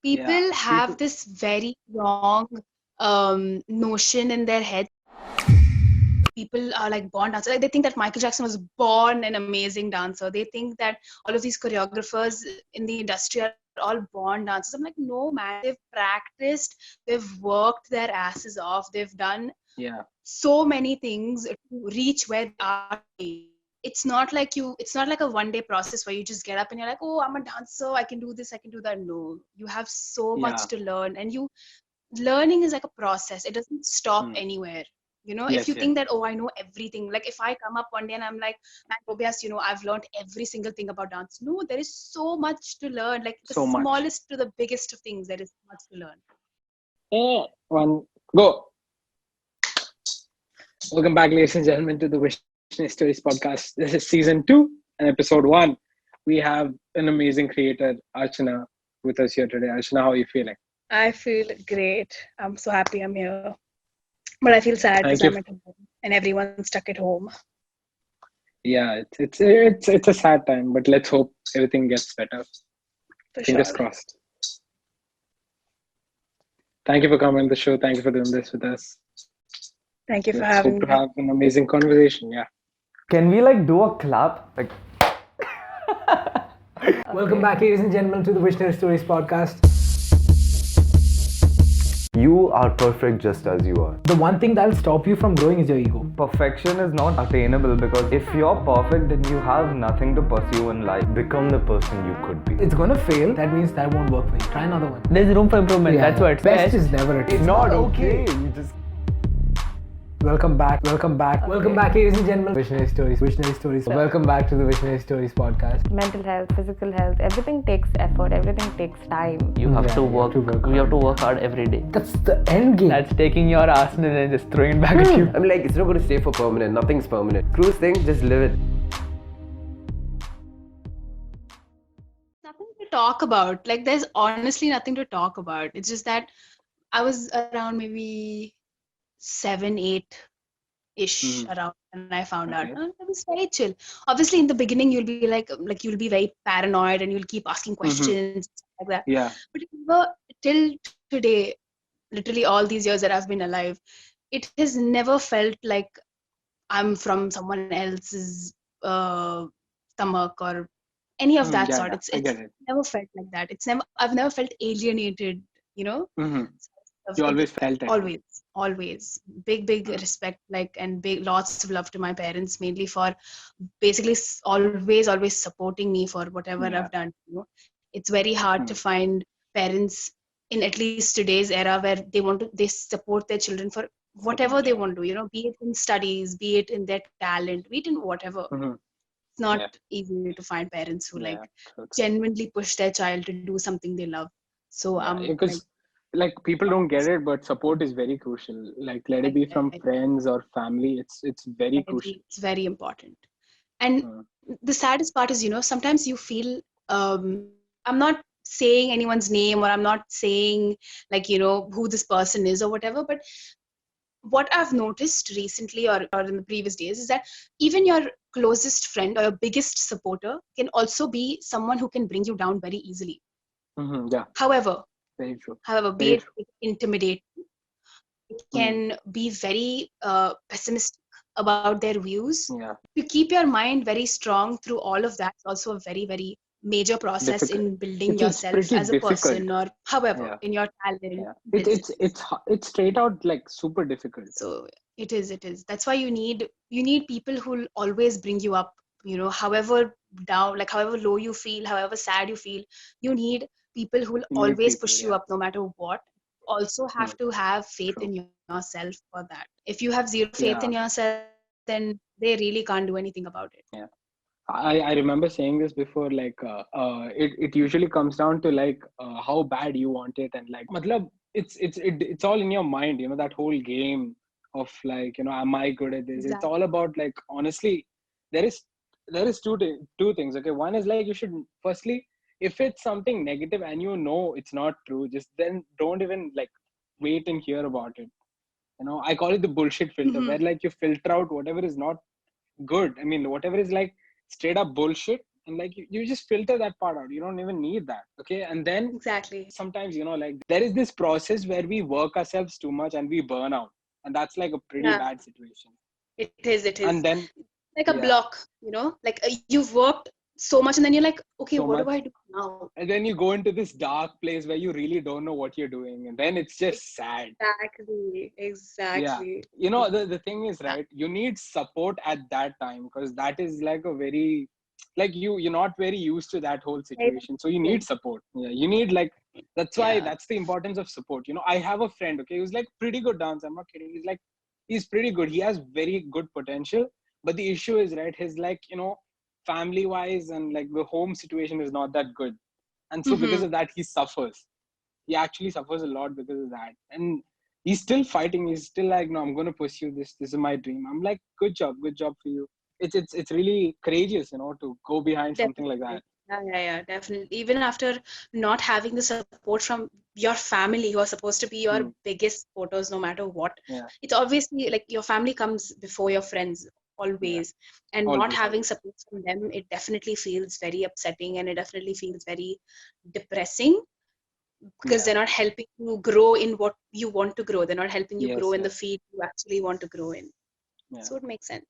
People have this very wrong notion in their head. People are like born dancers. Like they think that Michael Jackson was born an amazing dancer. They think that all of these choreographers in the industry are all born dancers. I'm like, no, man. They've practiced. They've worked their asses off. They've done so many things to reach where they are today. It's not like a one-day process where you just get up and you're like, oh, I'm a dancer. I can do this. I can do that. No, you have so much to learn, and learning is like a process. It doesn't stop anywhere. If you think that, oh, I know everything, like if I come up one day and I'm like, man, Tobias, I've learned every single thing about dance. No, there is so much to learn. Like the smallest to the biggest of things, there is so much to learn. One, go. Welcome back, ladies and gentlemen, to the Visionary Stories podcast. This is season 2 and episode 1. We have an amazing creator, Archana, with us here today. Archana, how are you feeling? I feel great. I'm so happy I'm here. But I feel sad because I'm at home and everyone's stuck at home. Yeah, it's a sad time, but let's hope everything gets better. Fingers crossed. Thank you for coming on the show. Thank you for doing this with us. Thank you for having me. Hope to have an amazing conversation. Yeah. Can we do a clap? Welcome back, ladies and gentlemen, to the Visionary Stories podcast. You are perfect just as you are. The one thing that'll stop you from growing is your ego. Perfection is not attainable because if you're perfect, then you have nothing to pursue in life. Become the person you could be. It's gonna fail. That means that won't work for you. Try another one. There's room for improvement. That's what best is never It's not okay. You just Welcome back, ladies and gentlemen. Visionary Stories. Welcome back to the Visionary Stories podcast. mental health, physical health, everything takes effort, everything takes time. You have to work. You have to work hard every day. That's the end game. That's taking your arsenal and just throwing it back at you. I mean, it's not going to stay for permanent. Nothing's permanent. Cruise things, just live it. Nothing to talk about. There's honestly nothing to talk about. It's just that I was around maybe 7, 8-ish around when I found out. It was very chill. Obviously, in the beginning, you'll be you'll be very paranoid and you'll keep asking questions like that. Yeah. But till today, literally all these years that I've been alive, it has never felt like I'm from someone else's stomach or any of that sort. It's never felt like that. I've never felt alienated. You always felt it. Always big respect, and big lots of love to my parents, mainly for basically always supporting me for whatever I've done. It's very hard to find parents in at least today's era where they support their children for whatever they want to do, be it in studies, be it in their talent, be it in whatever. It's not easy to find parents who genuinely push their child to do something they love. So because people don't get it, but support is very crucial. Let it be from friends or family. It's very crucial. It's very important. And the saddest part is, sometimes you feel, I'm not saying anyone's name or I'm not saying who this person is or whatever, but what I've noticed recently or in the previous days is that even your closest friend or your biggest supporter can also be someone who can bring you down very easily. However, very true. Be it intimidating, it can be very pessimistic about their views. To keep your mind very strong through all of that is also a very, very major process in building yourself as a person or however in your talent. It's straight out super difficult. So it is. That's why you need people who'll always bring you up. However down, however low you feel, however sad you feel, you need people who will always push you up no matter what. Also have to have faith in yourself for that. If you have zero faith in yourself, then they really can't do anything about it. Yeah. I remember saying this before, it usually comes down to how bad you want it, and it's all in your mind, that whole game of am I good at this? Exactly. It's all about honestly, there is two things. Okay, one is you should firstly, if it's something negative and it's not true, just then don't even wait and hear about it. I call it the bullshit filter, where you filter out whatever is not good. I mean, whatever is straight up bullshit, and like you just filter that part out. You don't even need that. Okay. And then Exactly. sometimes, like there is this process where we work ourselves too much and we burn out, and that's like a pretty Yeah. bad situation. It is. And then Like a block, like you've worked so much and then you're like, okay, so what much, do I do now? and then you go into this dark place where you really don't know what you're doing, and then it's just sad. Exactly. The thing is, right, you need support at that time, because that is like a very, like you're not very used to that whole situation, so you need support. You need, like, that's why, that's the importance of support. I have a friend, okay, who's like pretty good dancer. I'm not kidding. He's pretty good. He has very good potential, but the issue is, right, his, like, family wise and like the home situation is not that good, and so because of that he suffers. He actually suffers a lot because of that, and he's still fighting. He's still like, no, I'm going to pursue this is my dream. I'm like, good job for you. It's really courageous, to go behind something like that. Yeah, definitely. Even after not having the support from your family, who are supposed to be your biggest supporters no matter what, it's obviously like your family comes before your friends always, and not having support from them, it definitely feels very upsetting, and it definitely feels very depressing, because they're not helping you grow in what you want to grow. They're not helping you grow in the field you actually want to grow in. So it makes sense.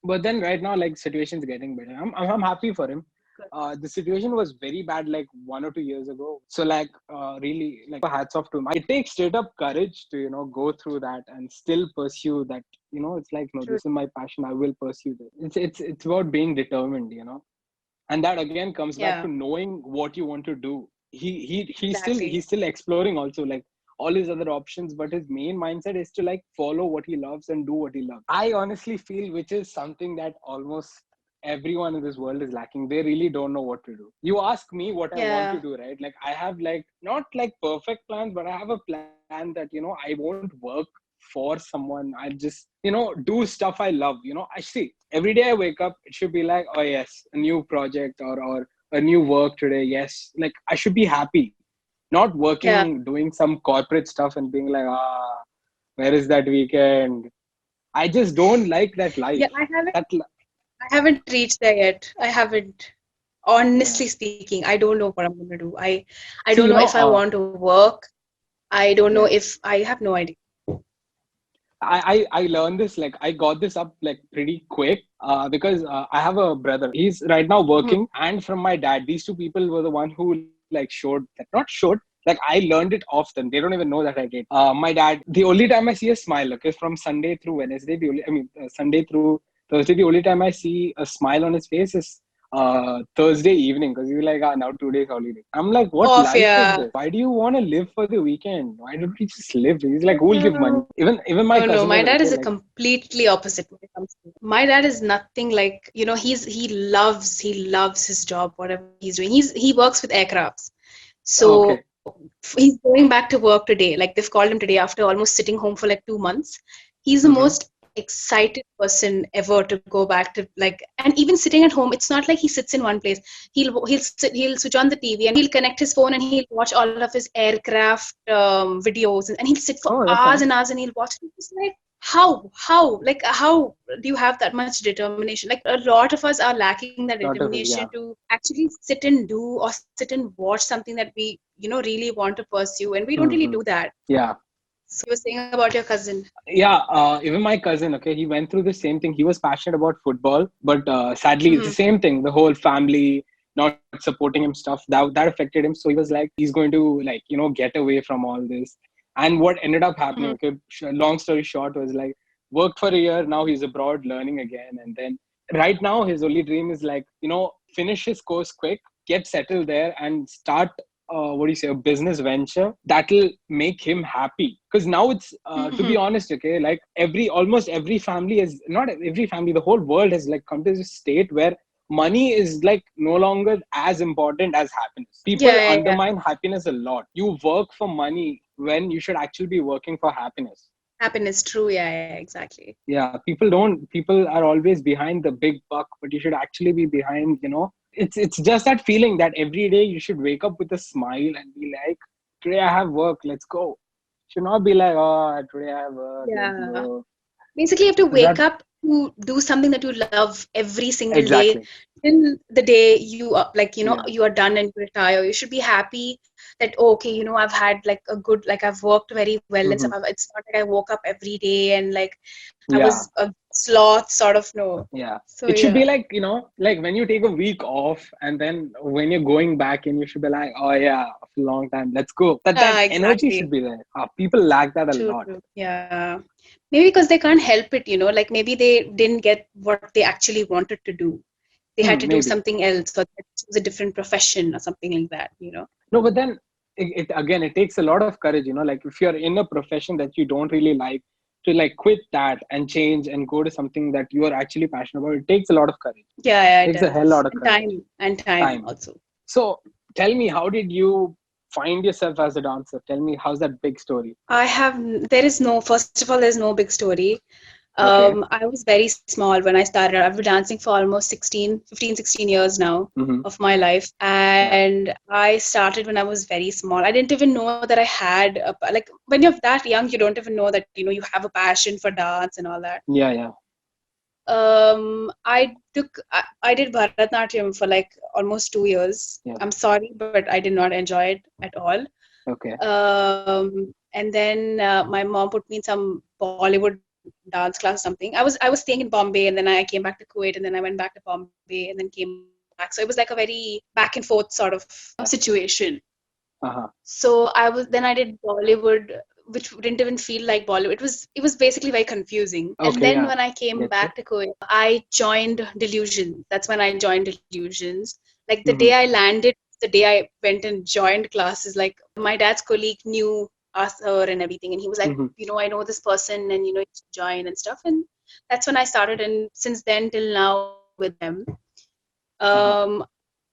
But then right now, like, situation's getting better. I'm happy for him. The situation was very bad like 1 or 2 years ago. So like, really, like, hats off to him. It takes straight up courage to, go through that and still pursue that. It's like, no, this is my passion. I will pursue this. It's about being determined, and that again comes back to knowing what you want to do. He's still exploring also, like, all his other options, but his main mindset is to, like, follow what he loves and do what he loves. I honestly feel, which is something that almost everyone in this world is lacking. They really don't know what to do. You ask me what I want to do, right? Like, I have, like, not like perfect plans, but I have a plan that, I won't work for someone. I just, do stuff I love. I see every day I wake up, it should be like, oh yes, a new project or a new work today. Yes, like, I should be happy, not working, doing some corporate stuff and being like, where is that weekend? I just don't like that life. Yeah, I haven't reached there yet. I haven't. Honestly speaking, I don't know what I'm going to do. I don't know if I want to work. I don't know if I have no idea. I learned this, like, I got this up like pretty quick because I have a brother. He's right now working, and from my dad. These two people were the one who, like, like, I learned it off them. They don't even know that I did. My dad, the only time I see a smile, okay, from Sunday through Wednesday, Sunday through Thursday, the only time I see a smile on his face is Thursday evening, because he's like, now 2 days holiday. I'm like, what life is this? Why do you want to live for the weekend? Why don't we just live? He's like, who will give money? Even my cousin. No, my dad is a completely opposite when it comes to. My dad is nothing like, he loves his job, whatever he's doing. He works with aircrafts, so he's going back to work today. Like, they've called him today after almost sitting home for like 2 months. He's the most excited person ever to go back to, like, and even sitting at home, it's not like he sits in one place. He'll switch on the TV and he'll connect his phone and he'll watch all of his aircraft videos, and he'll sit for hours and hours and he'll watch it. It's like, how do you have that much determination? Like, a lot of us are lacking that determination to actually sit and do or sit and watch something that we really want to pursue, and we don't really do that. So you were saying about your cousin. Even my cousin, okay, he went through the same thing. He was passionate about football, but sadly it's the same thing. The whole family not supporting him, stuff that affected him. So he was like, he's going to, like, get away from all this. And what ended up happening, okay, long story short, was like, worked for a year. Now he's abroad learning again. And then right now his only dream is, like, finish his course quick, get settled there and start a business venture that'll make him happy. Because now it's to be honest, okay, like, almost every family is, not every family, the whole world has, like, come to this state where money is, like, no longer as important as happiness. People undermine happiness a lot. You work for money when you should actually be working for happiness. Happiness, true. Exactly. People are always behind the big buck, but you should actually be behind, it's just that feeling that every day you should wake up with a smile and be like, today I have work, let's go. Should not be like, oh, today I have work. Basically, you have to wake up to do something that you love every single day, till the day you are like, you know, Yeah. you are done and you retire, you should be happy that, okay, you know, I've had like a good, like I've worked very well and stuff. It's not like I woke up every day and like I Yeah. was a sloth sort of, no. Yeah. So It should be yeah. like, you know, like when you take a week off and then when you're going back in, you should be like, oh yeah, a long time, let's go. That energy Exactly. should be there. People lack that a True, lot. true. Yeah. Maybe because they can't help it, you know, like maybe they didn't get what they actually wanted to do. They had to do Maybe. something else, or choose a different profession or something like that, you know. No, but then it takes a lot of courage, you know, like if you're in a profession that you don't really like, to like quit that and change and go to something that you are actually passionate about, it takes a lot of courage. Yeah, It it takes a hell does. lot of And courage. time also. So tell me, how did you find yourself as a dancer? Tell me, how's that big story? First of all, there's no big story. Okay. I was very small when I started. I've been dancing for almost 15, 16 years now of my life. And I started when I was very small. I didn't even know that I had, like when you're that young, you don't even know that, you know, you have a passion for dance and all that. Yeah. I did Bharatanatyam for like almost 2 years. Yeah. I'm sorry, but I did not enjoy it at all. Okay. And then my mom put me in some Bollywood dance class or something. I was staying in Bombay, and then I came back to Kuwait, and then I went back to Bombay, and then came back. So it was like a very back and forth sort of situation. So I did Bollywood, which didn't even feel like Bollywood. It was basically very confusing. Okay, and then yeah. when I came Get back to Kuwait, I joined Delusions. That's when I joined Delusions. Like the day I landed, the day I went and joined classes, like my dad's colleague knew her and everything, and he was like, you know, I know this person, and you know, you should join and stuff. And that's when I started, and since then till now with them.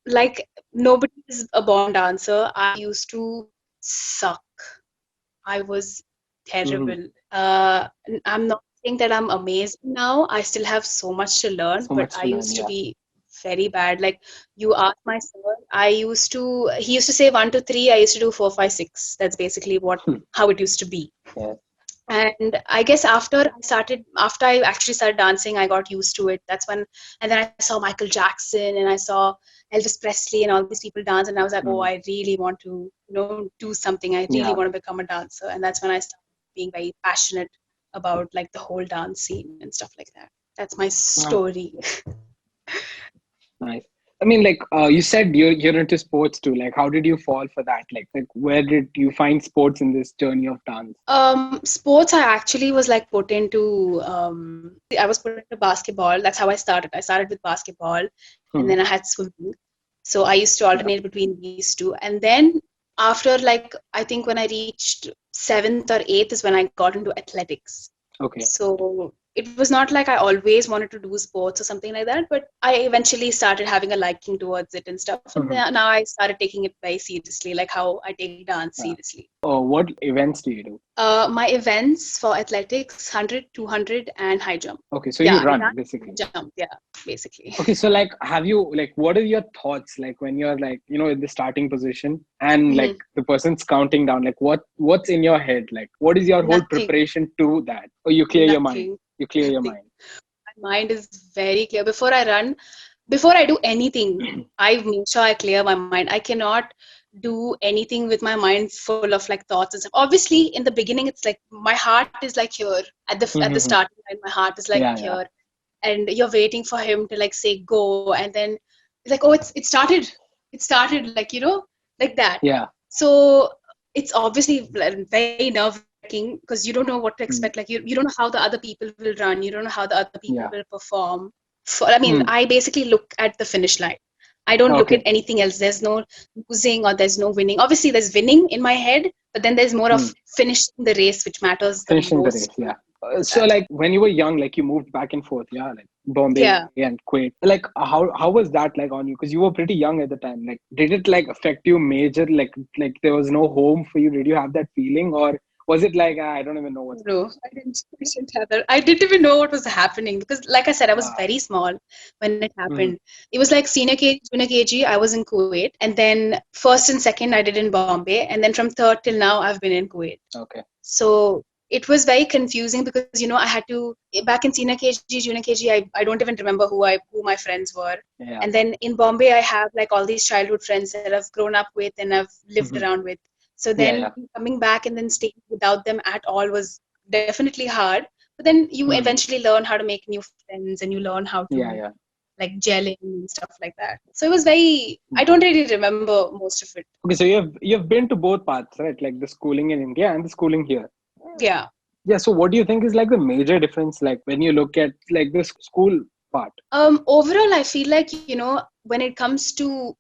Like nobody is a born dancer. I used to suck. I was terrible. I'm not saying that I'm amazing now. I still have so much to learn, but I used to be very bad. Like you asked my son, he used to say 1, 2, 3. I used to do 4, 5, 6. That's basically how it used to be. Yeah. And I guess after I actually started dancing, I got used to it. And then I saw Michael Jackson and I saw Elvis Presley and all these people dance, and I was like, oh, I really want to, you know, do something. I really want to become a dancer. And that's when I started being very passionate about like the whole dance scene and stuff like that. That's my story. Nice. I mean, like you said, you're into sports too. Like, how did you fall for that? Like where did you find sports in this journey of dance? Sports, I actually was like put into. I was put into basketball. That's how I started. I started with basketball, and then I had swimming. So I used to alternate between these two. And then after, like, I think when I reached 7th or 8th is when I got into athletics. Okay. So it was not like I always wanted to do sports or something like that, but I eventually started having a liking towards it and stuff. And now I started taking it very seriously, like how I take dance seriously. What events do you do? My events for athletics, 100, 200 and high jump. Okay, so you run basically. Jump, yeah, basically. Okay, so like, what are your thoughts like when you're like, you know, in the starting position and like the person's counting down, like what's in your head? Like, what is your whole preparation to that? Or you clear your mind? You clear your mind. My mind is very clear. Before I do anything, I make sure I clear my mind. I cannot do anything with my mind full of like thoughts and stuff. Obviously, in the beginning, it's like my heart is like here at the starting line. My heart is like here, and you're waiting for him to like say go, and then it's like, oh, it started, like, you know, like that. Yeah. So it's obviously very nerve-wracking because you don't know what to expect. Like you don't know how the other people will run. You don't know how the other people will perform. I basically look at the finish line. I don't look at anything else. There's no losing or there's no winning. Obviously, there's winning in my head, but then there's more of finishing the race, which matters the most. Finishing the race, yeah. So like when you were young, like you moved back and forth, like Bombay and Kuwait. Like how was that like on you? Because you were pretty young at the time. Like did it like affect you major? Like there was no home for you. Did you have that feeling, or was it like I don't even know what? No, I didn't have that. I didn't even know what was happening because, like I said, I was very small when it happened. It was like senior KG, junior KG. I was in Kuwait, and then first and second I did in Bombay, and then from third till now I've been in Kuwait. Okay. So it was very confusing because, I had to, back in senior KG, junior KG, I don't even remember who my friends were. Yeah. And then in Bombay, I have like all these childhood friends that I've grown up with and I've lived around with. So then coming back and then staying without them at all was definitely hard. But then you eventually learn how to make new friends and you learn how to like gelling and stuff like that. So it was very, I don't really remember most of it. Okay, so you've been to both paths, right? Like the schooling in India and the schooling here. Yeah. Yeah. So what do you think is like the major difference, like when you look at like the school part? Overall, I feel like, when it comes to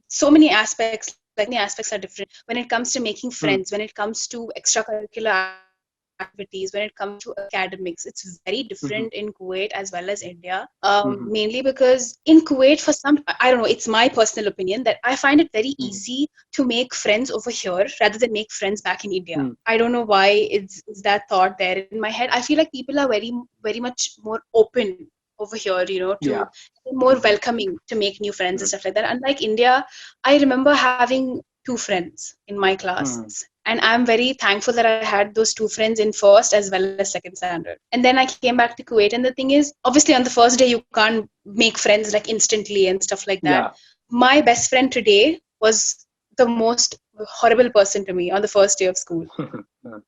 so many aspects, like many aspects are different. When it comes to making friends, when it comes to extracurricular activities, when it comes to academics, it's very different in Kuwait as well as India. Mainly because in Kuwait, for some, I don't know, it's my personal opinion that I find it very easy to make friends over here rather than make friends back in India. I don't know why it's that thought there in my head. I feel like people are very, very much more open over here, to more welcoming to make new friends and stuff like that. Unlike India, I remember having 2 friends in my class. And I'm very thankful that I had those 2 friends in first as well as second standard. And then I came back to Kuwait. And the thing is, obviously on the first day, you can't make friends like instantly and stuff like that. Yeah. My best friend today was the most horrible person to me on the first day of school.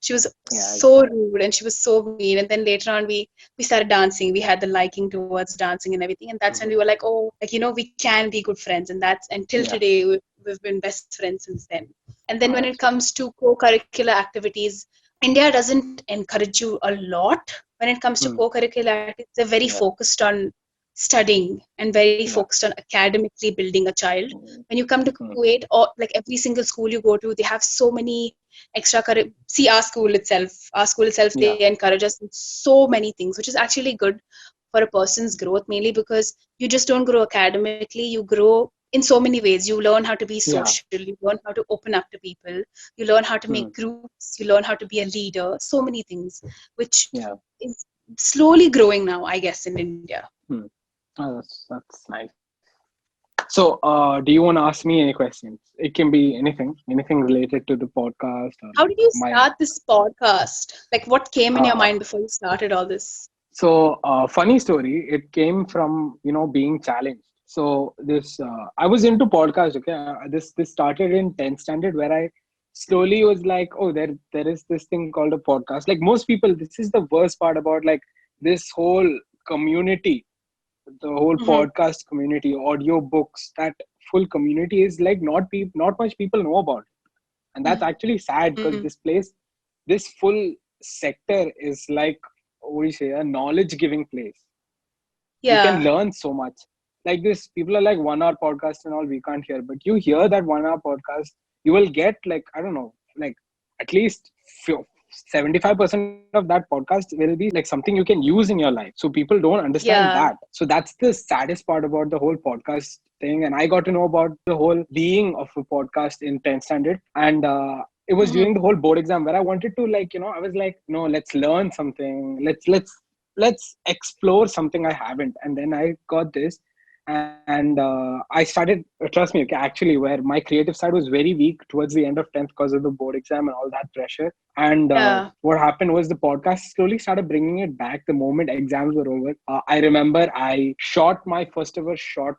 She was so rude and she was so mean. And then later on, we started dancing. We had the liking towards dancing and everything. And that's when we were like, oh, like, we can be good friends. And that's until today, we've been best friends since then. And then when it comes to co-curricular activities, India doesn't encourage you a lot. When it comes to co-curricular activities, they're very focused on studying and very focused on academically building a child. When you come to Kuwait, or like every single school you go to, they have so many extracurricular. See, our school itself, they encourage us in so many things, which is actually good for a person's growth, mainly because you just don't grow academically, you grow in so many ways. You learn how to be social, you learn how to open up to people, you learn how to make groups, you learn how to be a leader, so many things, which is slowly growing now, I guess, in India. Oh, that's nice. So, do you want to ask me any questions? It can be anything related to the podcast. Or how did you start this podcast? Like, what came in your mind before you started all this? So, funny story. It came from being challenged. So this I was into podcast. Okay, this started in 10th standard, where I slowly was like, oh, there is this thing called a podcast. Like most people, this is the worst part about like this whole community. The whole podcast community, audio books, that full community is like not much people know about it. And that's actually sad because this full sector is like, what do you say, a knowledge giving place. You can learn so much. Like this, people are like 1 hour podcast and all, we can't hear, but you hear that 1 hour podcast, you will get like, I don't know, like at least 75% of that podcast will be like something you can use in your life. So people don't understand that. So that's the saddest part about the whole podcast thing. And I got to know about the whole being of a podcast in 10th standard. And it was during the whole board exam where I wanted to like, I was like, no, let's learn something. Let's explore something I haven't. And then I got this. And I started, trust me, okay, actually, where my creative side was very weak towards the end of 10th because of the board exam and all that pressure. And what happened was the podcast slowly started bringing it back the moment exams were over. I remember I shot my first ever short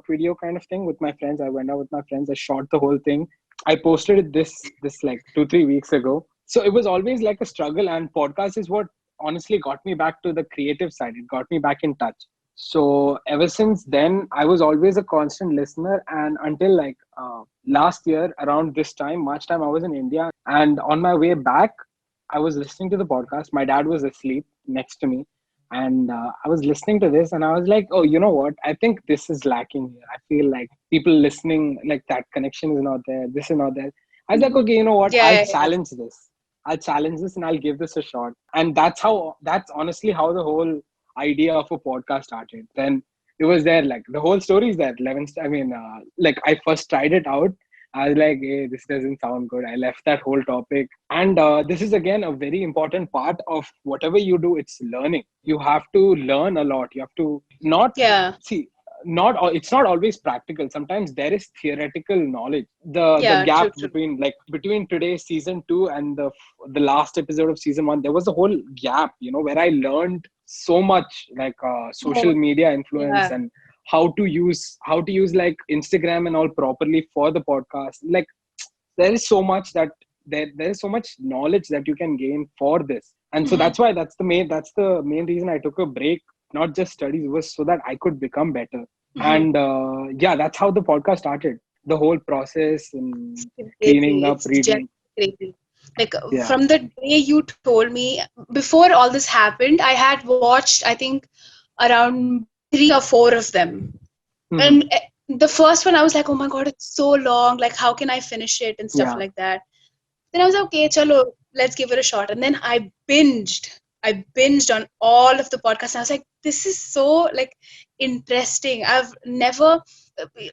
video kind of thing with my friends. I went out with my friends. I shot the whole thing. I posted it this like 2-3 weeks ago. So it was always like a struggle. And podcast is what honestly got me back to the creative side. It got me back in touch. So ever since then, I was always a constant listener. And until like last year, around this time, March time, I was in India. And on my way back, I was listening to the podcast. My dad was asleep next to me. And I was listening to this and I was like, oh, you know what? I think this is lacking here. I feel like people listening, like that connection is not there. This is not there. I was like, okay, you know what? I'll challenge this. I'll challenge this and I'll give this a shot. And that's honestly how the whole idea of a podcast started. Then it was there, like the whole story is there. Like I first tried it out. I was like, hey, this doesn't sound good. I left that whole topic. And this is again a very important part of whatever you do. It's learning. You have to learn a lot. You have to see. it's not always practical. Sometimes there is theoretical knowledge. The gap true. between today's season 2 and the last episode of season 1, there was a whole gap, where I learned so much, like social media influence and how to use like Instagram and all properly for the podcast. Like there is so much that there is so much knowledge that you can gain for this. And so that's why that's the main reason I took a break. Not just studies, was so that I could become better. And that's how the podcast started. The whole process and cleaning up, reading. Crazy. Like from the day you told me, before all this happened, I had watched, I think, around 3 or 4 of them. And the first one, I was like, oh my God, it's so long. Like, how can I finish it and stuff like that? Then I was like, okay, chalo, let's give it a shot. And then I binged on all of the podcasts. And I was like, this is so like interesting. I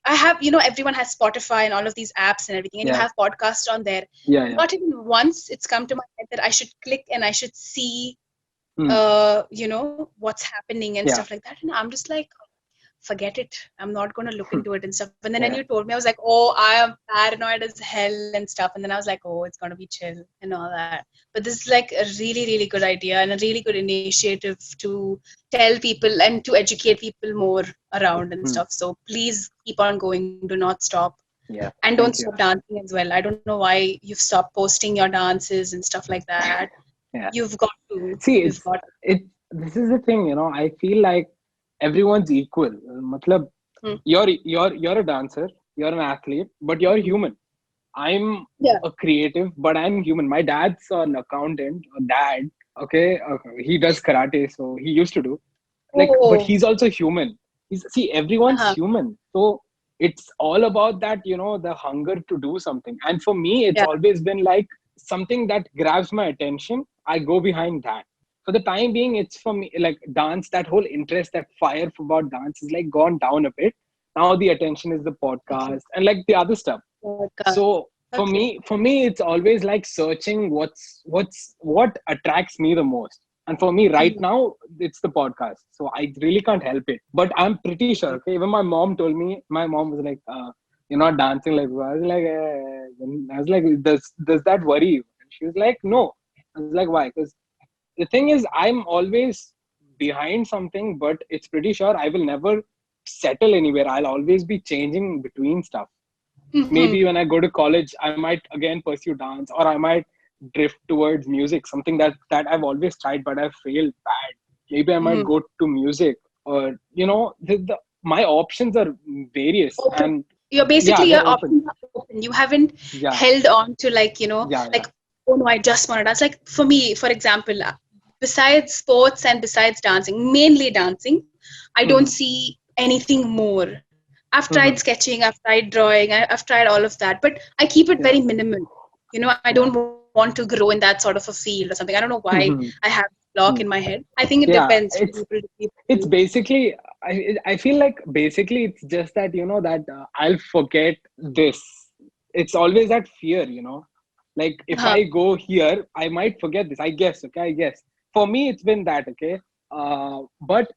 have, everyone has Spotify and all of these apps and everything, and you have podcasts on there. Not even once it's come to my head that I should click and I should see, what's happening and stuff like that. And I'm just like, forget it. I'm not going to look into it and stuff. And then when you told me, I was like, oh, I am paranoid as hell and stuff. And then I was like, oh, it's going to be chill and all that. But this is like a really, really good idea and a really good initiative to tell people and to educate people more around and stuff. So please keep on going. Do not stop. Yeah. And don't stop dancing as well. I don't know why you've stopped posting your dances and stuff like that. You've got to. See, this is the thing, I feel like everyone's equal. Matlab, you're a dancer, you're an athlete, but you're human. I'm a creative, but I'm human. My dad's an accountant, he does karate, so he used to do. But he's also human. Everyone's human. So it's all about that, the hunger to do something. And for me, it's always been like something that grabs my attention. I go behind that. For the time being, it's for me like dance, that whole interest, that fire about dance is like gone down a bit. Now the attention is the podcast and like the other stuff. So for me, it's always like searching what attracts me the most. And for me right now, it's the podcast. So I really can't help it. But I'm pretty sure, okay, even my mom told me, my mom was like, you're not dancing like that. I was like, does that worry you? And she was like, no. I was like, why? Because the thing is, I'm always behind something, but it's pretty sure I will never settle anywhere. I'll always be changing between stuff. Maybe when I go to college, I might again pursue dance, or I might drift towards music, something that I've always tried, but I've failed bad. Maybe I might go to music, or, my options are various. Open. And you're basically, your options are open. You haven't held on to oh no, I just want to dance. Like for me, for example, besides sports and besides dancing, mainly dancing, I don't see anything more. I've tried sketching, I've tried drawing, I've tried all of that, but I keep it very minimal. I don't want to grow in that sort of a field or something. I don't know why I have a block in my head. I think it depends. It's basically, I feel like basically it's just that, that I'll forget this. It's always that fear, Like if I go here, I might forget this. I guess. For me, it's been that. Okay. But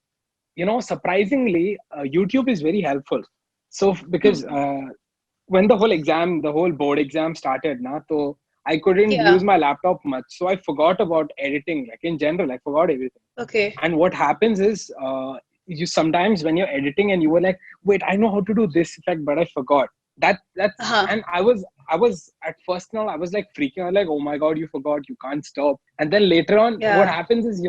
surprisingly, YouTube is very helpful. So because when the whole board exam started, so I couldn't use my laptop much. So I forgot about editing. Like in general, I forgot everything. Okay. And what happens is, you sometimes when you're editing and you were like, wait, I know how to do this effect, but I forgot. That's and I was at first now I was like freaking out, like, oh my god, you forgot, you can't stop. And then later on what happens is,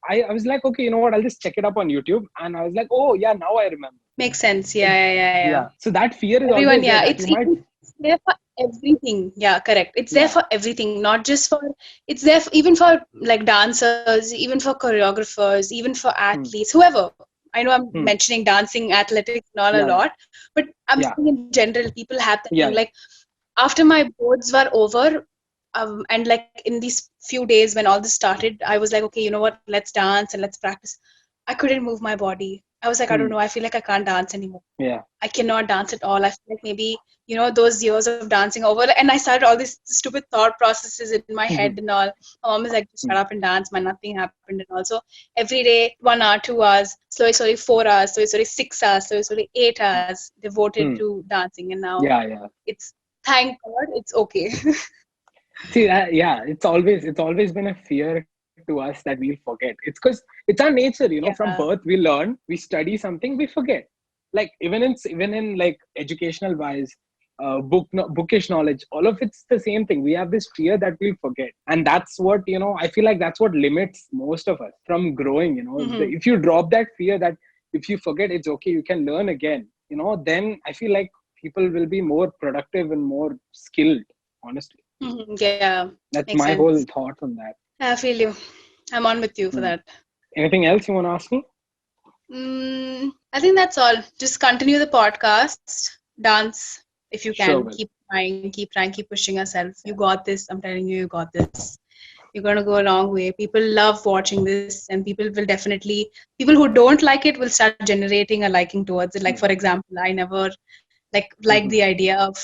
I was like, okay, you know what, I'll just check it up on YouTube. And I was like, oh yeah, now I remember. Makes sense. Yeah. So that fear is everyone, always there. It's there for everything. Yeah, correct. It's there for everything, not just for, it's there even for like dancers, even for choreographers, even for athletes, whoever. I know I'm mentioning dancing, athletics, not a lot, but I'm saying in general, people have that thing. Like after my boards were over, and like in these few days when all this started, I was like, okay, you know what? Let's dance and let's practice. I couldn't move my body. I was like, I don't know. I feel like I can't dance anymore. Yeah. I cannot dance at all. I feel like maybe, those years of dancing over. And I started all these stupid thought processes in my head and all. My mom is like, just shut up and dance, man. Nothing happened. And also, every day, 1 hour, 2 hours, slowly 4 hours, slowly 6 hours, slowly 8 hours devoted to dancing. And now it's, thank God, it's okay. See, it's always been a fear to us that we'll forget. It's because it's our nature, from birth we learn, we study something, we forget. Like even in like educational wise, bookish knowledge, all of it's the same thing. We have this fear that we'll forget, and that's what I feel like that's what limits most of us from growing. If you drop that fear that if you forget, it's okay, you can learn again. Then I feel like people will be more productive and more skilled. Honestly, yeah, that's makes my sense. whole thought on that. I feel you. I'm on with you for that. Anything else you want to ask me? I think that's all. Just continue the podcast, dance if you can. Sure, keep trying, keep pushing yourself. You got this. I'm telling you, you got this. You're going to go a long way. People love watching this, and people who don't like it will start generating a liking towards it. Like, for example, I never liked the idea of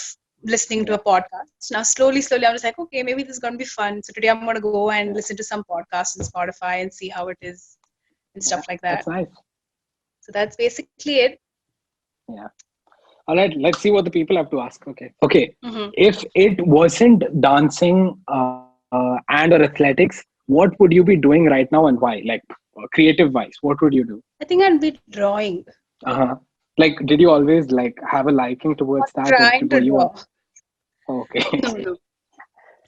listening to a podcast. Now, slowly, I'm just like, okay, maybe this is going to be fun. So today I'm going to go and listen to some podcasts on Spotify and see how it is and stuff like that. That's nice. So that's basically it. Yeah. All right. Let's see what the people have to ask. Okay. If it wasn't dancing and or athletics, what would you be doing right now and why? Like creative wise, what would you do? I think I'd be drawing. Like, did you always like have a liking towards that? Trying to draw. Okay. No.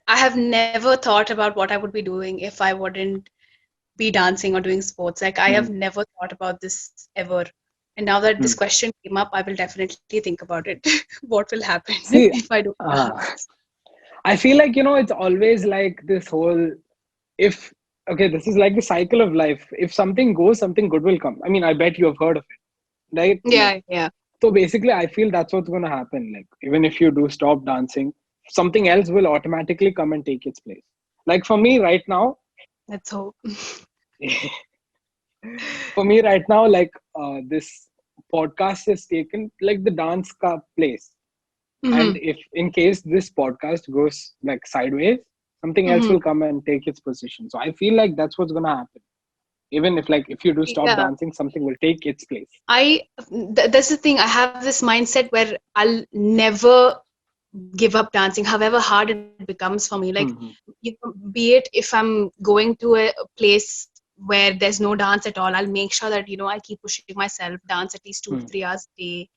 I have never thought about what I would be doing if I wouldn't be dancing or doing sports. Like, I have never thought about this ever. And now that this question came up, I will definitely think about it. What will happen if I do dance? I feel like, it's always like this whole, this is like the cycle of life. If something goes, something good will come. I mean, I bet you have heard of it. Right? Yeah. So basically, I feel that's what's going to happen. Like, even if you do stop dancing, something else will automatically come and take its place. Like for me right now, let's hope. For me right now, like this podcast has taken like the dance place. And if in case this podcast goes like sideways, something else will come and take its position. So I feel like that's what's going to happen. Even if you do stop dancing, something will take its place. That's the thing. I have this mindset where I'll never give up dancing, however hard it becomes for me. Like, be it if I'm going to a place where there's no dance at all, I'll make sure that, I keep pushing myself, dance at least 2 to 3 hours a day,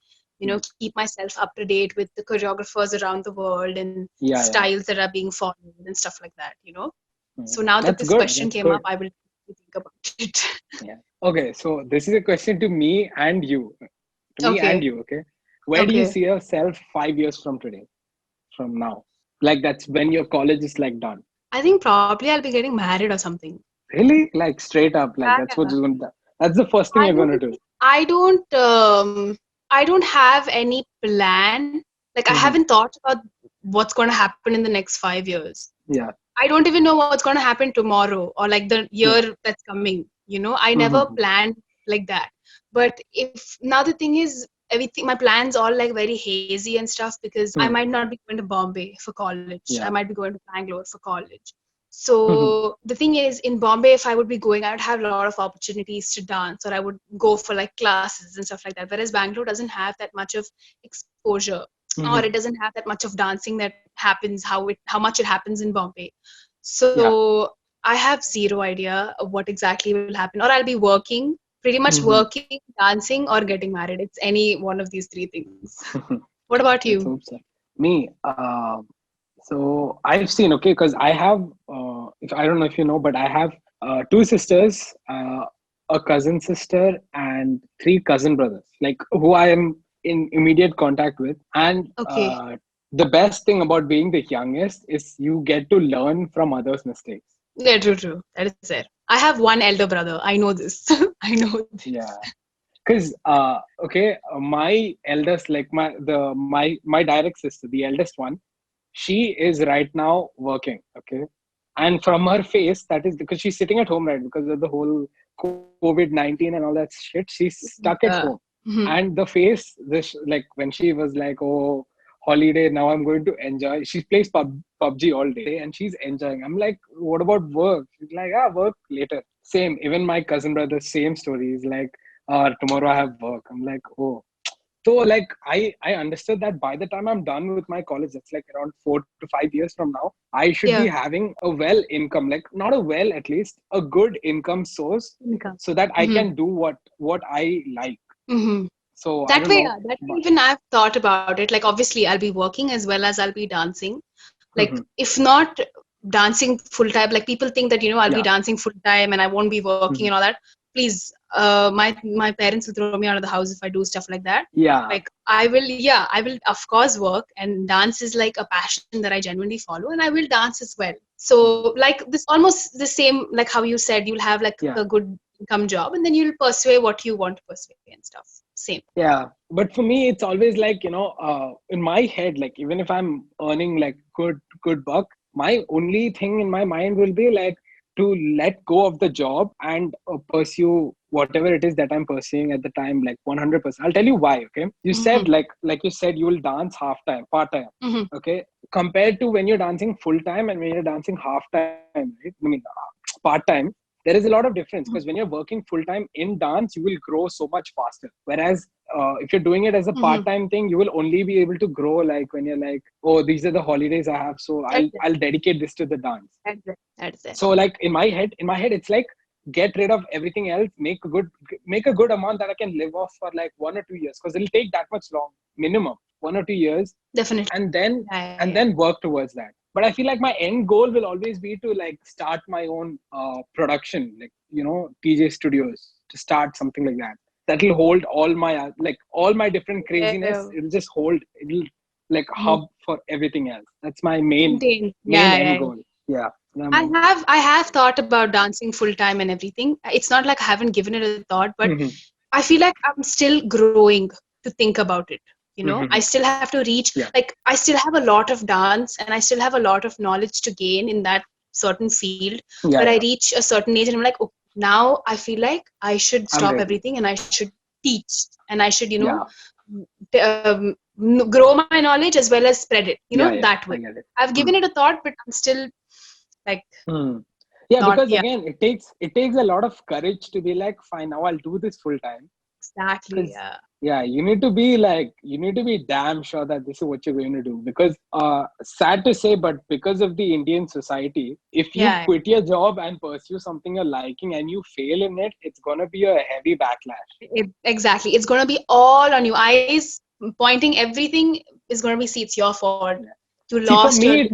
keep myself up to date with the choreographers around the world and styles that are being followed and stuff like that, So now that this question came up, I will think about it. Okay, so this is a question to me and you. Okay? Where do you see yourself 5 years from today? From now? Like, that's when your college is like done. I think probably I'll be getting married or something. Really? Like straight up? Like that's what's going to... That's the first thing you're going to do. I don't have any plan. Like, I haven't thought about what's going to happen in the next 5 years. Yeah. I don't even know what's going to happen tomorrow or like the year that's coming. I never planned like that. But now the thing is, everything, my plans all like very hazy and stuff because I might not be going to Bombay for college. I might be going to Bangalore for college. So the thing is, in Bombay, if I would be going, I would have a lot of opportunities to dance, or I would go for like classes and stuff like that. Whereas Bangalore doesn't have that much of exposure, or it doesn't have that much of dancing that happens how much it happens in Bombay. So I have zero idea of what exactly will happen, or I'll be working, pretty much working, dancing, or getting married. It's any one of these three things. What about you? Me, so I've seen, because I have, I don't know if you know, but I have 2 sisters, a cousin sister, and 3 cousin brothers, like who I am in immediate contact with. And the best thing about being the youngest is you get to learn from others' mistakes. Yeah, true. That is it. I have one elder brother. I know this. Yeah. Because my eldest, like my direct sister, the eldest one, she is right now working. And from her face, that is because she's sitting at home, right? Because of the whole COVID-19 and all that shit, she's stuck at home. And the face, like when she was like, oh, holiday, now I'm going to enjoy. She plays PUBG all day and she's enjoying. I'm like, what about work? She's like, work later. Same. Even my cousin brother, same story. He's like, tomorrow I have work. I'm like, oh. So like I understood that by the time I'm done with my college, that's like around 4 to 5 years from now, I should be having a well income, like not a well, at least a good income source, so that I can do what I like. So that way, that way even I've thought about it. Like obviously I'll be working as well as I'll be dancing. Like if not dancing full time, like people think that, I'll be dancing full time and I won't be working and all that. Please, my parents will throw me out of the house if I do stuff like that. Like I will of course work, and dance is like a passion that I genuinely follow, and I will dance as well. So like this almost the same, like how you said, you'll have like a good income job and then you'll pursue what you want to pursue and stuff. Same. Yeah. But for me, it's always like, in my head, like even if I'm earning like good buck, my only thing in my mind will be like, to let go of the job and pursue whatever it is that I'm pursuing at the time, like 100%. I'll tell you why, okay? You said, like you said, you will dance half-time, part-time, okay? Compared to when you're dancing full-time and when you're dancing half-time, right? I mean, part-time, there is a lot of difference, because when you're working full-time in dance, you will grow so much faster. Whereas if you're doing it as a part-time thing, you will only be able to grow like when you're like, oh, these are the holidays I have, so I'll dedicate this to the dance. That's it. So like in my head, it's like, get rid of everything else, make a good amount that I can live off for like 1 or 2 years, because it'll take that much long, minimum 1 or 2 years. Definitely. And then work towards that. But I feel like my end goal will always be to like start my own production, like, TJ Studios, to start something like that. That'll hold all my different craziness. It'll just hold, it'll like hub for everything else. That's my main end goal. Yeah. I have thought about dancing full time and everything. It's not like I haven't given it a thought, but I feel like I'm still growing to think about it. I still have to reach, like I still have a lot of dance and I still have a lot of knowledge to gain in that certain field. But I reach a certain age and I'm like, oh, now I feel like I should stop everything and I should teach and I should, grow my knowledge as well as spread it, that way. I've given it a thought, but I'm still like, again, it takes a lot of courage to be like, fine, now I'll do this full time. Exactly. You need to be damn sure that this is what you're going to do, because sad to say, but because of the Indian society, if you quit your job and pursue something you're liking and you fail in it, it's going to be a heavy backlash. Exactly. It's going to be all on you. Eyes pointing, everything is going to be, it's your fault. You lost your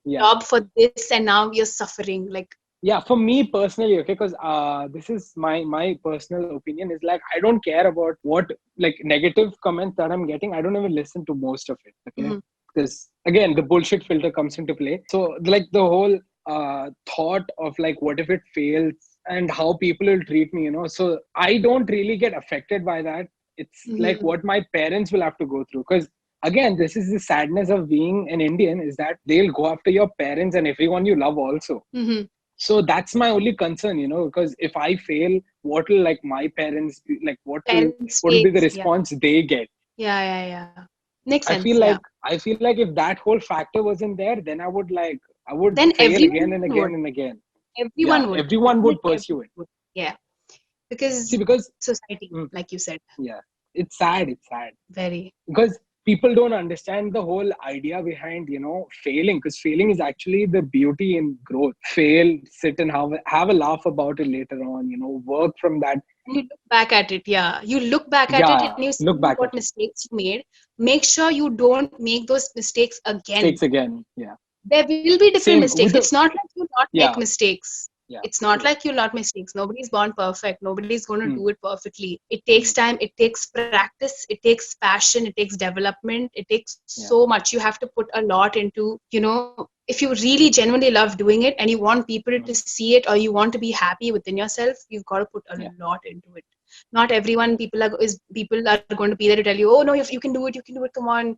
job for this and now you're suffering. Like, for me personally, okay, because this is my personal opinion, is like, I don't care about what like negative comments that I'm getting. I don't even listen to most of it, okay, because again, the bullshit filter comes into play. So like the whole thought of like, what if it fails and how people will treat me, so I don't really get affected by that. It's like what my parents will have to go through, because again, this is the sadness of being an Indian, is that they'll go after your parents and everyone you love also. So that's my only concern, because if I fail, what will like my parents be, like what will be the response they get? Makes sense. I feel like if that whole factor wasn't there, then I would then fail again and again and again. Everyone would pursue it. Yeah. Because society, like you said. Yeah. It's sad. Very. Because people don't understand the whole idea behind, failing, because failing is actually the beauty in growth. Fail, sit and have a laugh about it later on, work from that. And you look back at it, You look back at it and you see what mistakes you made. Make sure you don't make those mistakes again. There will be different mistakes. It's not like you not make mistakes. It's not like you'll not mistakes. Nobody's born perfect. Nobody's going to do it perfectly. It takes time. It takes practice. It takes passion. It takes development. It takes so much. You have to put a lot into, if you really genuinely love doing it and you want people to see it, or you want to be happy within yourself, you've got to put a lot into it. not everyone people are going to be there to tell you, oh no, if you can do it, come on,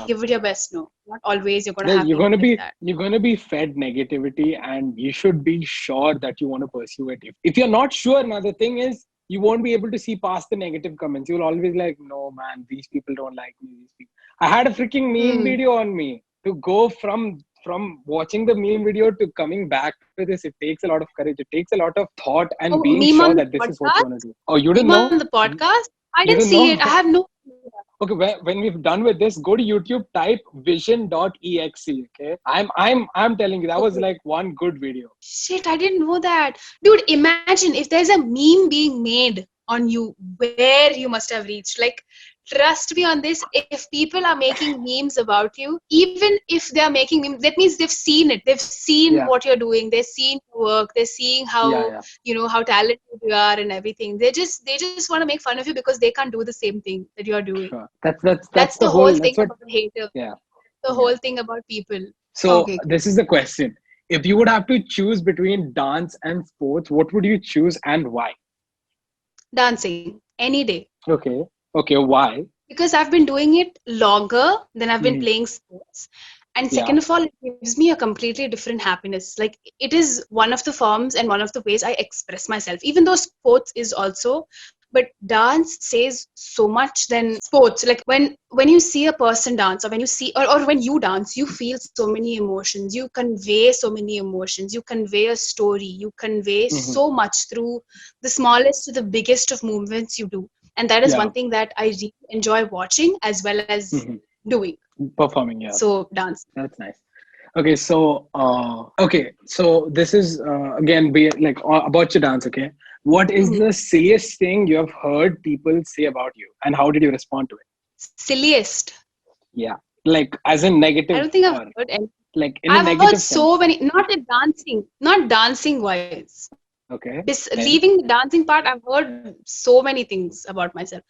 give it your best. No, not always you're going to have You're people gonna be like that. you're gonna be fed negativity, and you should be sure that you want to pursue it. If you're not sure, now the thing is, you won't be able to see past the negative comments. You'll always like, no man, these people don't like me. These people. I had a freaking meme video on me. To go from watching the meme video to coming back to this, it takes a lot of courage. It takes a lot of thought and being Meme sure on the that this is what you want podcast? to do. Oh, you didn't Meme know? on the podcast? I You didn't didn't see know? it. I have no. Okay, when we've done with this, go to YouTube, type vision.exe. Okay, I'm telling you, that was like one good video. Shit, I didn't know that. Dude, imagine if there's a meme being made on you, where you must have reached. Like, trust me on this, if people are making memes about you, even if they are making memes, that means they've seen it. They've seen what you're doing. They've seen your work. They're seeing how, how talented you are and everything. They just want to make fun of you because they can't do the same thing that you're doing. Sure. That's the whole whole thing that's what, about haters. yeah. The whole thing about people. So Okay. This is the question. If you would have to choose between dance and sports, what would you choose and why? Dancing, any day. Okay, why? Because I've been doing it longer than I've been playing sports. And second of all, it gives me a completely different happiness. Like, it is one of the forms and one of the ways I express myself, even though sports is also, but dance says so much than sports. Like, when you see a person dance, or when you see, or when you dance, you feel so many emotions. You convey so many emotions. You convey a story. You convey so much through the smallest to the biggest of movements you do. And that is one thing that I really enjoy watching as well as doing. Performing, yeah. So dance. That's nice. Okay, so this is again like about your dance. Okay, what is the silliest thing you have heard people say about you, and how did you respond to it? Silliest. Yeah, like as in negative. I don't think I've heard any. Like in I've a negative heard so sense. many, not dancing wise. Okay. Leaving the dancing part, I've heard so many things about myself.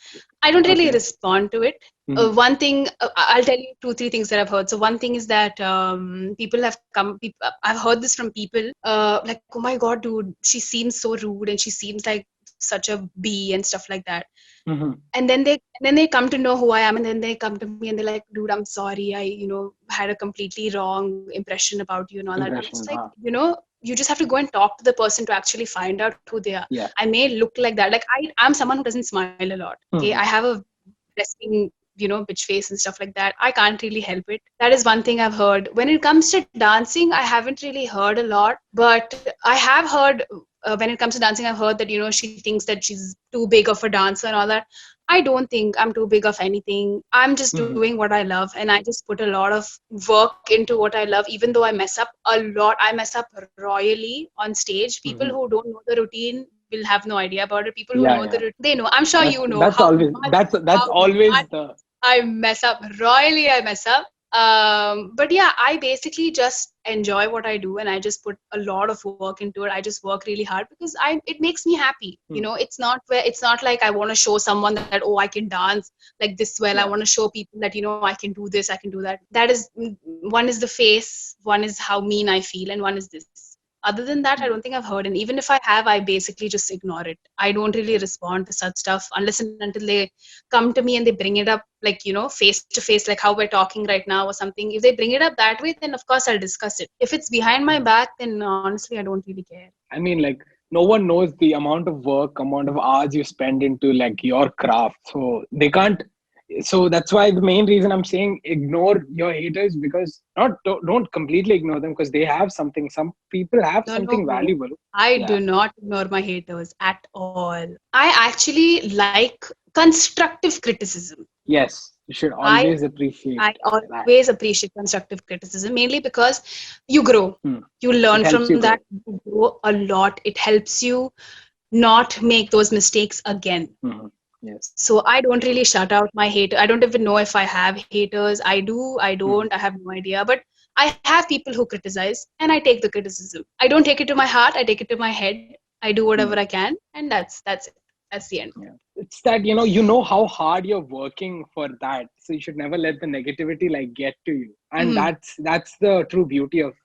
I don't really respond to it. One thing, I'll tell you 2-3 things that I've heard. So one thing is that I've heard this from people, like, oh my God, dude, she seems so rude and she seems like such a bee and stuff like that. And then they come to know who I am, and then they come to me and they're like, dude, I'm sorry, I had a completely wrong impression about you and all that. I'm just like, you just have to go and talk to the person to actually find out who they are. I may look like that. Like, I'm someone who doesn't smile a lot. Okay, I have a resting, bitch face and stuff like that. I can't really help it. That is one thing I've heard. When it comes to dancing, I haven't really heard a lot, but I have heard. When it comes to dancing, I've heard that, she thinks that she's too big of a dancer and all that. I don't think I'm too big of anything. I'm just doing what I love, and I just put a lot of work into what I love, even though I mess up a lot. I mess up royally on stage. People who don't know the routine will have no idea about it. People who know the routine, they know. I'm sure you know. That's always the... I mess up royally. I mess up. But yeah, I basically just enjoy what I do, and I just put a lot of work into it. I just work really hard because it makes me happy. It's not like I want to show someone that, oh, I can dance like this well. I want to show people that, I can do this, I can do that. That is, one is the face, one is how mean I feel, and one is this. Other than that, I don't think I've heard. And even if I have, I basically just ignore it. I don't really respond to such stuff unless and until they come to me and they bring it up, like, face to face, like how we're talking right now or something. If they bring it up that way, then of course I'll discuss it. If it's behind my back, then honestly, I don't really care. I mean, like, no one knows the amount of work, amount of hours you spend into like your craft. So they can't. So that's why the main reason I'm saying ignore your haters, because don't completely ignore them, because they have something. Some people have something valuable. I do not ignore my haters at all. I actually like constructive criticism. Yes, you should always appreciate. I always appreciate constructive criticism, mainly because you grow. You learn from that. You grow a lot. It helps you not make those mistakes again. Yes. So I don't really shut out my haters. I don't even know if I have haters. I do, I don't, I have no idea. But I have people who criticize, and I take the criticism. I don't take it to my heart. I take it to my head. I do whatever I can, and that's it. That's the end. Yeah. It's that, you know how hard you're working for that. So you should never let the negativity like get to you. And that's the true beauty of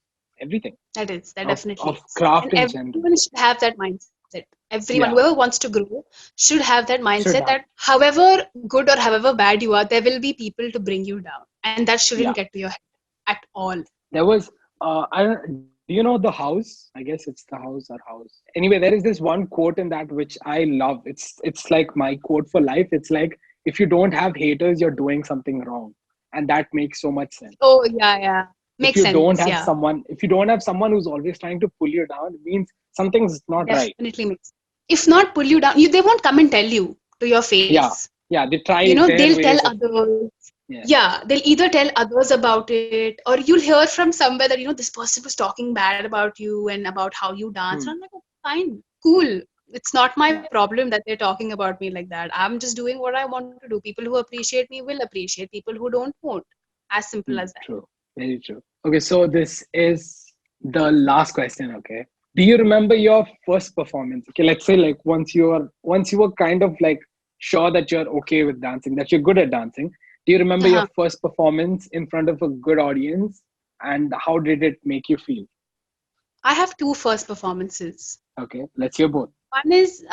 everything. That definitely of craft in general. Everyone should have that mindset. mindset. Everyone, Yeah. whoever wants to grow, should have that mindset have. that however good or however bad you are, there will be people to bring you down, and that shouldn't Yeah. get to your head at all. There was I don't, do you know The House? I guess it's The House or House. Anyway, there is this one quote in that which I love. It's like my quote for life. It's like, if you don't have haters, you're doing something wrong, and that makes so much sense. Oh yeah, If makes you sense. don't have Yeah, someone, if you don't have someone who's always trying to pull you down, it means something's not right. definitely makes. If not pull you down, they won't come and tell you to your face. Yeah, they try You know, their they'll tell ways of. others. Yeah. Yeah, they'll either tell others about it, or you'll hear from somewhere that, this person was talking bad about you and about how you dance. And I'm like, oh, fine, cool. It's not my problem that they're talking about me like that. I'm just doing what I want to do. People who appreciate me will appreciate. People who don't won't. As simple as that. True. Very true. Okay, so this is the last question. Okay, do you remember your first performance? Okay, let's say like once you were kind of like sure that you're okay with dancing, that you're good at dancing. Do you remember your first performance in front of a good audience, and how did it make you feel? I have two first performances. Okay, let's hear both. One is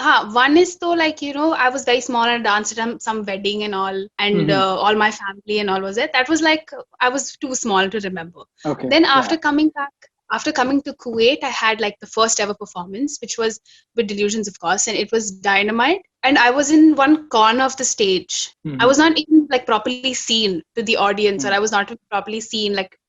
though, like, I was very small and danced at some wedding and all, and all my family and all was there. That was like, I was too small to remember. Okay. Then after coming to Kuwait, I had like the first ever performance, which was with Delusions, of course, and it was Dynamite. And I was in one corner of the stage. I was not even like properly seen to the audience, or I was not properly seen like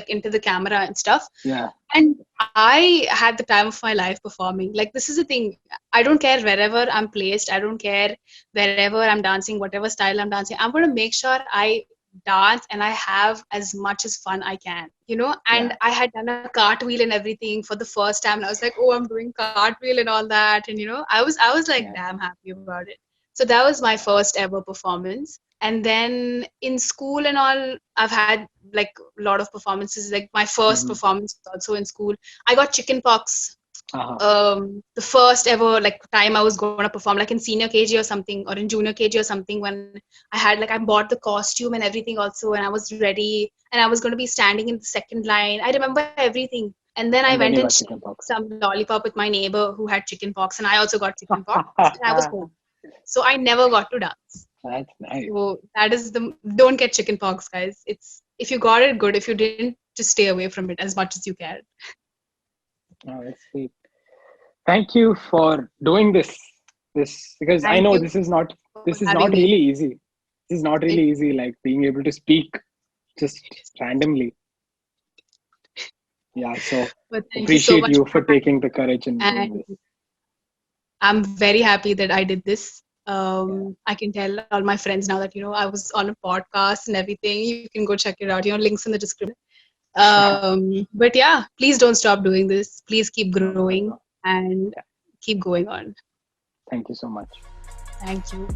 into the camera and stuff. Yeah. And I had the time of my life performing. Like, this is the thing. I don't care wherever I'm placed. I don't care wherever I'm dancing, whatever style I'm dancing. I'm going to make sure I dance and I have as much as fun I can, and I had done a cartwheel and everything for the first time. And I was like, oh, I'm doing cartwheel and all that. And, I was like, damn happy about it. So that was my first ever performance. And then in school and all, I've had like a lot of performances. Like my first performance also in school, I got chicken pox. The first ever like time I was going to perform, like in senior KG or something, or in junior KG or something, when I bought the costume and everything also, and I was ready, and I was going to be standing in the second line. I remember everything. And then I went and shared some lollipop with my neighbor who had chicken pox, and I also got chicken pox, and I was home. So I never got to dance. That's nice. So that is don't get chicken pox, guys. If you got it, good. If you didn't, just stay away from it as much as you can. Oh, that's sweet. Thank you for doing this because I know this is not really easy. This is not really easy, like being able to speak just randomly. Yeah, so appreciate you for taking the courage and doing this. I'm very happy that I did this. I can tell all my friends now that, I was on a podcast and everything. You can go check it out. Links in the description. But yeah, please don't stop doing this. Please keep growing and keep going on. Thank you so much. Thank you.